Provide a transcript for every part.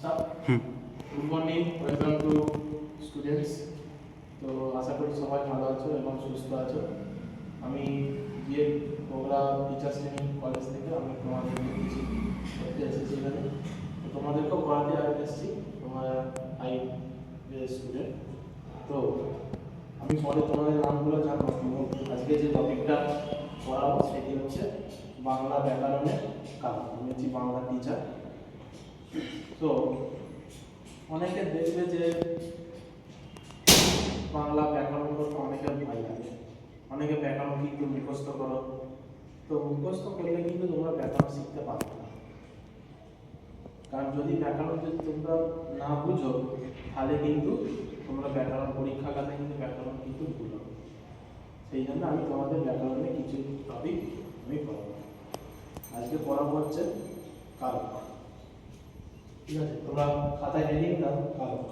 Good morning, welcome to students. তো আশা করি সবাই ভালো আছো এবং সুস্থ আছো। আমি গিয়ে প্রোগ্রাম টিচার্স ট্রেনিং কলেজ থেকে আমি তোমাদেরকে কিছু করতে এসেছি এখানে। তো তোমাদেরকেও পড়াতে এসেছি, তোমার হাই স্টুডেন্ট। তো আমি পরে তোমাদের নামগুলো জানবো। আজকে যে টপিকটা পড়াবো সেটি হচ্ছে বাংলা ব্যাকরণের কারণ। আমি হচ্ছি বাংলা টিচার। তো অনেকে দেখবে যে বাংলা ব্যাকরণ করতে অনেকের ভয় লাগে, অনেকে ব্যাকরণ কিন্তু মুখস্থ করো। তো মুখস্থ করলে কিন্তু তোমরা ব্যাকরণ শিখতে পারবে না, কারণ যদি ব্যাকরণ যদি তোমরা না বুঝো তাহলে কিন্তু তোমরা ব্যাকরণ পরীক্ষাগারে কিন্তু ব্যাকরণ কিন্তু ভুল হবে। সেই জন্য আমি তোমাদের ব্যাকরণে কিছু টপিক আমি পড়াবো। আজকে পড়াবো হচ্ছে কারক। ঠিক আছে, তোমরা খাতায় হেডিং দাও কারক।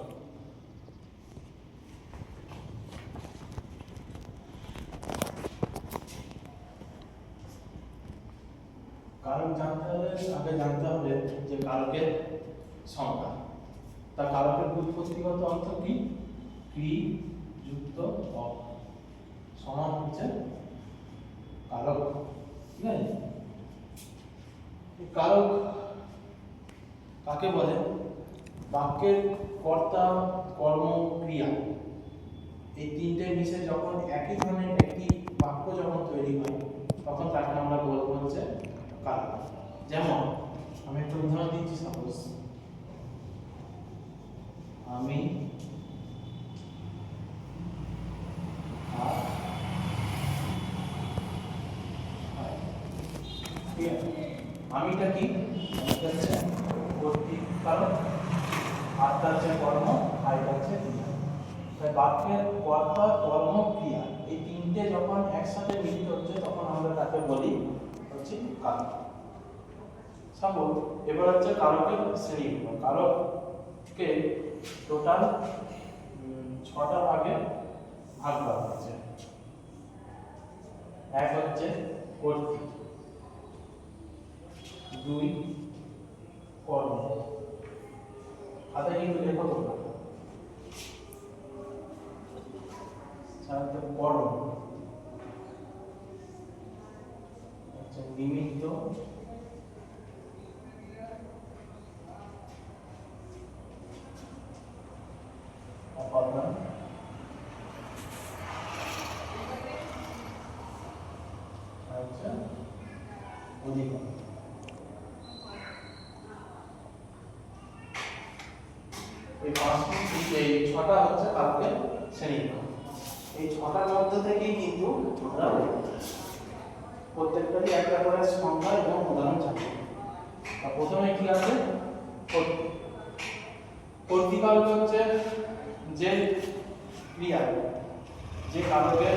কারক জানতে হলে আগে জানতে হবে যে কারকের সংজ্ঞা। তা কারকের ব্যুৎপত্তিগত অর্থ কি? ক্রি যুক্ত অ সমান হচ্ছে কারক। ঠিক আছে, কারক কাকে বলে? বাক্যের কর্তা, কর্ম, ক্রিয়া এই তিনটে মিশে যখন একই ধরনের একটি বাক্য যখন তৈরি হয় তখন তাকে আমরা বলবো হচ্ছে কারক। যেমন আমি একটা উদাহরণ দিচ্ছি, সাপোজ আমি আমিটা কি? হচ্ছে কর্তৃক কারক, আত্মা হচ্ছে কর্ম, আয়টা হচ্ছে ক্রিয়া। তাই বাক্যের কর্তা, কর্ম, ক্রিয়া এই তিনটে যখন একসাথে মিলিত হচ্ছে তখন আমরা তাকে বলি হচ্ছে কারক। সাপোজ এবার হচ্ছে কারকের শ্রেণী। কারককে টোটাল 6টা ভাগে ভাগ করা হচ্ছে। এক হচ্ছে কর্তৃক, 2 কর্ম, খাতায় কিন্তু লেখো তোমরা, 4 কর্ম, আচ্ছা নিমিত্ত, অপাদান, আচ্ছা অধিকার। এই 6টা হচ্ছে কারকের শ্রেণী। এই 6টার মধ্যে থেকেই কিন্তু আমরা প্রত্যেকটারই একটা করে সংজ্ঞা এবং উদাহরণ জানবো। প্রথমে কি আছে? কর্তৃকারক হচ্ছে যে ক্রিয়া, যে কারকের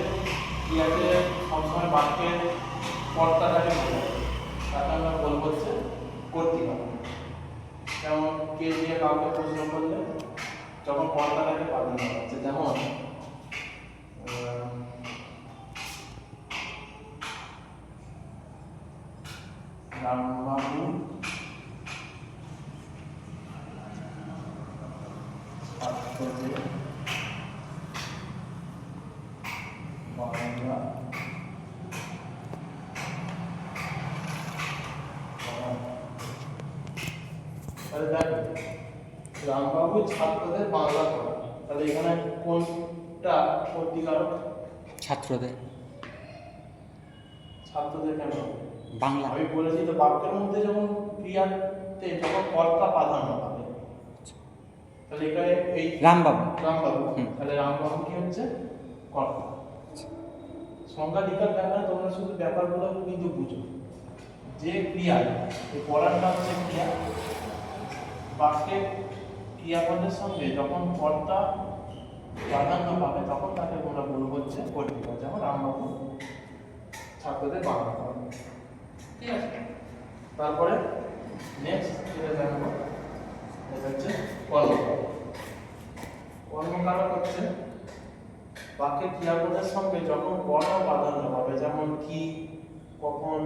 ক্রিয়াকে সবসময় বাক্যের কর্তাটাকে বোঝায়, তাকে আমরা বলবো হচ্ছে কর্তৃকারক। যেমন কে দিয়ে কাউকে প্রশ্ন করলে যখন কর্তাটাকে প্রাধান্য পাচ্ছে, যেমন রামবাবু ছাত্রদের বাংলা তাহলে দেখো রামবাবু ছাত্রদের বাংলা পড়া, তাহলে এখানে কোনটা কর্তৃকারক? ছাত্রদের। ছাত্রদের কেন বাংলা আমি বলেছি তো, বাক্যের মধ্যে যখন ক্রিয়াতে যখন কর্তা প্রাধান্য পাবে, তাহলে এখানে এই রামবাবু। তাহলে রামবাবু কি হচ্ছে? কর্তা। সংজ্ঞা লিখার ব্যাপারে তোমরা শুধু ব্যাপারগুলো কিন্তু বুঝো, যে ক্রিয়া এই পড়াটা হচ্ছে ক্রিয়া, বাক্যের ক্রিয়াপদের সঙ্গে যখন কর্তা প্রাধান্য পাবে তখন তাকে তোমরা বলবো হচ্ছে কর্তৃকারক। যেমন রামবাবু ছাত্রদের বাংলা পড়া। ঠিক আছে, তারপরে নেক্সট যেটা জানবো এটা হচ্ছে কর্মকারক। কর্মকারক হচ্ছে বাক্যের ক্রিয়াপদের সঙ্গে যখন কর্ম প্রাধান্য পাবে, যেমন কি, কখন,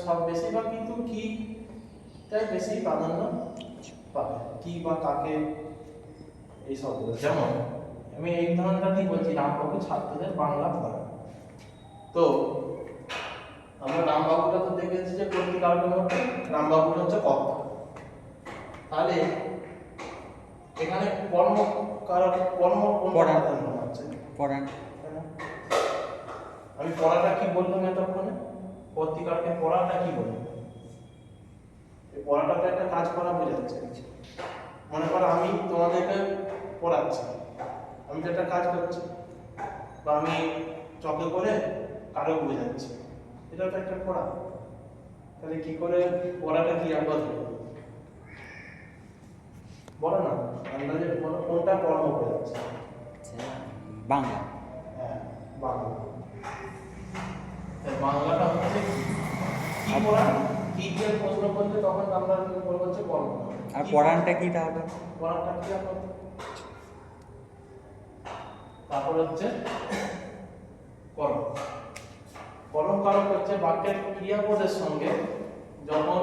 সব বেশিরভাগ কিন্তু কি তাই বেশি প্রাধান্য পাবে কি বা কাকে এই শব্দগুলো। যেমন আমি এই উদাহরণটা কি বলছি, রামবাবু ছাত্রদের বাংলা পড়ায়। তো আমরা রামবাবুটা তো দেখেছি যে কর্তৃকারকের মধ্যে রামবাবুটা হচ্ছে কর্তা। তাহলে এখানে কর্ম কোনটা পড়ান। প্রাধান্য হচ্ছে? পড়ান। আমি পড়াটা কি বললাম এতক্ষণে? কর্তৃকারকে পড়াটা কি বললাম? এই পড়াটা তো একটা কাজ করা বোঝাচ্ছে। মনে করো আমি তোমাদেরকে পড়াচ্ছি, আমি তো একটা কাজ করছি, বা আমি চকে করে কারো বোঝাচ্ছি, এটা তো একটা পড়া। তাহলে কি করে পড়াটা কি আমরা ধরবো? বলো না, আন্দাজে বলো কোনটা কর্ম বোঝাচ্ছে? বাংলা। হ্যাঁ, বাংলা। বাংলাটা হচ্ছে কি পড়া? কি দিয়ে প্রশ্ন করতে তখন আমরা বলবো হচ্ছে কর্ম। আর পড়ানটা কি তাহলে? পড়াটা কি আমরা? তারপর হচ্ছে কর্ম। কর্ম কারক হচ্ছে বাক্যের ক্রিয়াপদের সঙ্গে যখন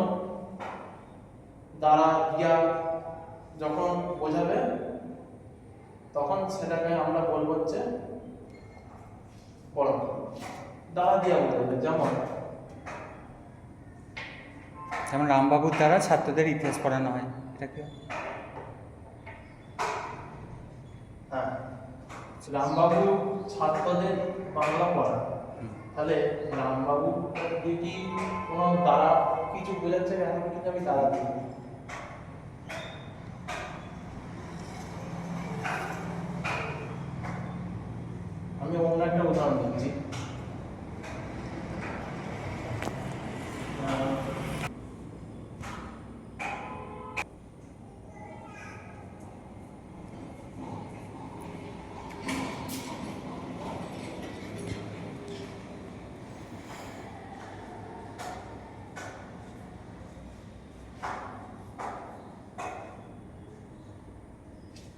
দ্বারা ক্রিয়া যখন বোঝাবে তখন সেটাকে আমরা বলবো হচ্ছে কর্ম। দ্বারা দিয়া বোঝাবে। যেমন যেমন রামবাবুর দ্বারা ছাত্রদের ইতিহাস পড়ানো হয়, এটা কি? হ্যাঁ, রামবাবু ছাত্রদের বাংলা পড়া। তাহলে রামবাবু কি কোনো দ্বারা কিছু বোঝাচ্ছে? এখন কিন্তু আমি দ্বারা দিই। আমি অন্য একটা উদাহরণ দিচ্ছি।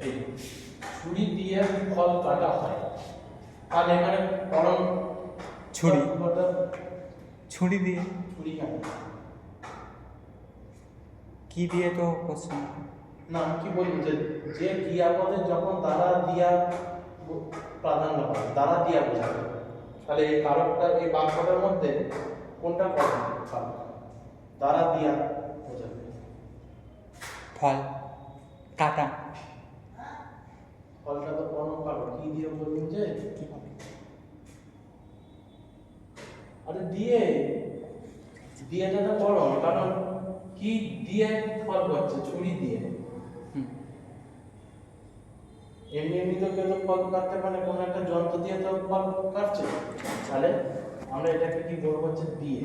এই ছুরি দিয়ে ফল কাটা হয়, তাহলে এখানে করণ ছুরি। ছুরি দিয়ে। ছুরি কেন? কি দিয়ে তো কোশ্চেন। না, আমি কি বলবো যে যে ক্রিয়াপদে যখন দ্বারা দিয়া প্রাধান্য পায়, দ্বারা দিয়া বোঝাবে, তাহলে এই কারকটা এই বাক্যটার মধ্যে কোনটা কর্ম কারক? দ্বারা দিয়া বোঝাবে। ফল কাটা। ফলটা তো কর্ম কারক। কি দিয়ে বলবেন যে? আরে দিয়ে, দিয়েটা তো কর্ম, কারণ কি দিয়ে ফল করছে? ছুরি দিয়ে। এমনি এমনি তো কেউ তো ফল কাটতে পারে, কোনো একটা যন্ত্র দিয়ে তো ফল কাটছে। তাহলে আমরা এটাকে কি বলবো হচ্ছে দিয়ে।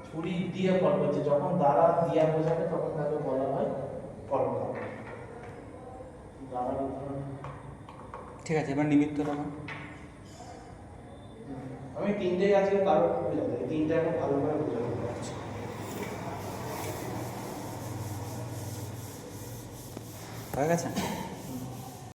ছুরি দিয়ে ফল করছে, যখন দ্বারা দিয়া বোঝাবে তখন তাকে বলা হয় কর্ম। দ্বারা ঠিক আছে, এবার নিমিত্ত রকম। আমি তিনটেই আজকে কারক বোঝাবো, এই তিনটে এখন ভালো করে বোঝাবো। হয়ে গেছে।